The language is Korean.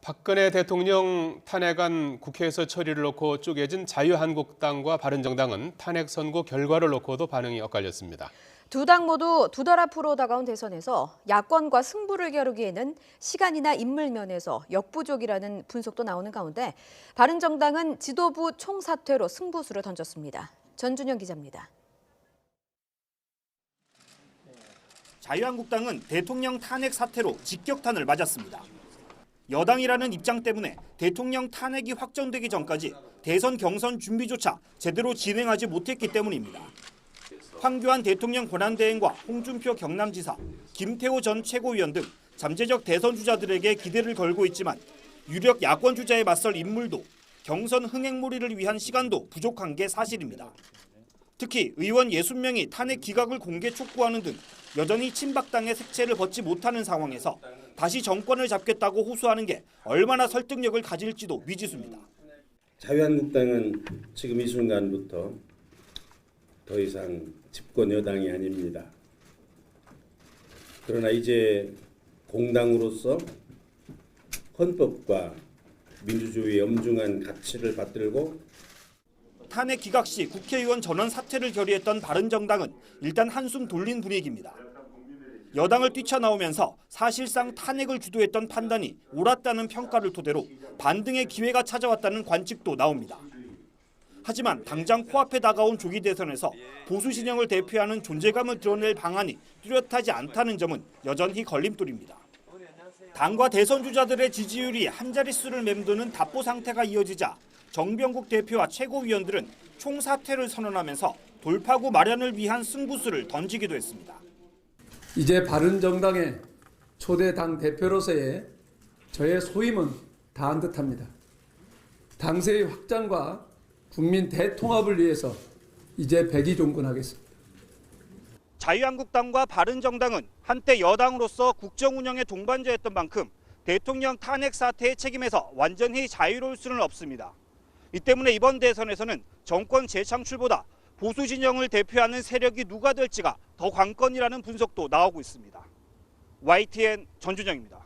박근혜 대통령 탄핵안 국회에서 처리를 놓고 쪼개진 자유한국당과 바른정당은 탄핵 선고 결과를 놓고도 반응이 엇갈렸습니다. 두 당 모두 두 달 앞으로 다가온 대선에서 야권과 승부를 겨루기에는 시간이나 인물 면에서 역부족이라는 분석도 나오는 가운데 바른정당은 지도부 총사퇴로 승부수를 던졌습니다. 전준영 기자입니다. 자유한국당은 대통령 탄핵 사태로 직격탄을 맞았습니다. 여당이라는 입장 때문에 대통령 탄핵이 확정되기 전까지 대선 경선 준비조차 제대로 진행하지 못했기 때문입니다. 황교안 대통령 권한대행과 홍준표 경남지사, 김태호 전 최고위원 등 잠재적 대선 주자들에게 기대를 걸고 있지만 유력 야권 주자에 맞설 인물도 경선 흥행몰이를 위한 시간도 부족한 게 사실입니다. 특히 의원 60명이 탄핵 기각을 공개 촉구하는 등 여전히 친박당의 색채를 벗지 못하는 상황에서 다시 정권을 잡겠다고 호소하는 게 얼마나 설득력을 가질지도 미지수입니다. 자유한국당은 지금 이 순간부터 더 이상 집권 여당이 아닙니다. 그러나 이제 공당으로서 헌법과 민주주의의 엄중한 가치를 받들고 탄핵 기각 시 국회의원 전원 사퇴를 결의했던 바른정당은 일단 한숨 돌린 분위기입니다. 여당을 뛰쳐나오면서 사실상 탄핵을 주도했던 판단이 옳았다는 평가를 토대로 반등의 기회가 찾아왔다는 관측도 나옵니다. 하지만 당장 코앞에 다가온 조기 대선에서 보수 진영을 대표하는 존재감을 드러낼 방안이 뚜렷하지 않다는 점은 여전히 걸림돌입니다. 당과 대선 주자들의 지지율이 한 자릿수를 맴도는 답보 상태가 이어지자 정병국 대표와 최고위원들은 총사퇴를 선언하면서 돌파구 마련을 위한 승부수를 던지기도 했습니다. 이제 바른정당의 초대 당 대표로서의 저의 소임은 다한 듯합니다. 당세의 확장과 국민 대통합을 위해서 이제 백의종군하겠습니다. 자유한국당과 바른정당은 한때 여당으로서 국정 운영의 동반자였던 만큼 대통령 탄핵 사태의 책임에서 완전히 자유로울 수는 없습니다. 이 때문에 이번 대선에서는 정권 재창출보다 보수 진영을 대표하는 세력이 누가 될지가 더 관건이라는 분석도 나오고 있습니다. YTN 전준영입니다.